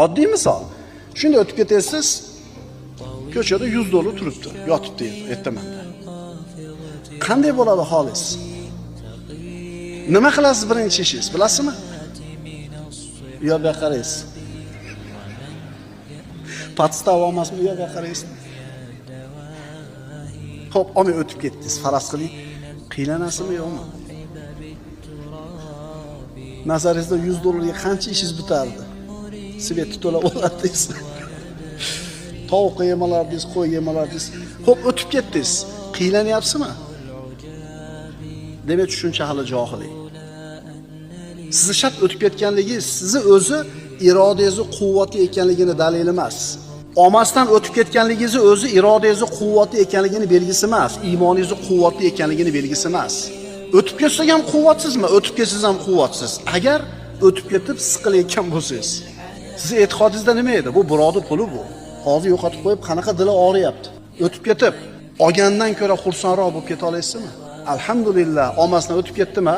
Oddiy misol. Shunda o'tib ketasiz, ko'chada $100 turibdi, yotibdi ertamanda. Qanday bo'ladi holingiz? Nima qilasiz birinchi ishingiz, bilasizmi? Bu yoqqa qaraysiz. Podstava emasmi, bu yoqqa qaraysiz. Xo'p, olmay o'tib ketdingiz. Faraz qiling, qiylanasizmi yo'qmi? Nazaringizda $100 ga qancha ishingiz bitardi? Svet to'lab olardingiz. Tovuq yemalardingiz, qo'y yemalardingiz. Xo'p, o'tib ketdingiz. Qiylanyapsizmi? Demak, tushuncha hali johiliy. Sizni shart o'tib ketganligingiz sizni o'zi irodangizni quvvatli ekanligini dalili emas. Olmasdan o'tib ketganligingizni o'zi irodangizni quvvatli ekanligini belgisi emas, iymoningizni quvvatli ekanligini belgisi emas. O'tib ketsangiz ham quvvatsizmi? O'tib ketsangiz ham quvvatsiz. Agar o'tib ketib siqilayotgan bo'lsangiz, siz e'tiqodingizda nima edi? Bu birodar puli bu. Hozir yo'qotib qo'yib, qanaqa dili og'riyapti. O'tib ketib, olgandan ko'ra xursandroq bo'lib keta olasizmi? Alhamdulillah, olmasdan o'tib ketdimi?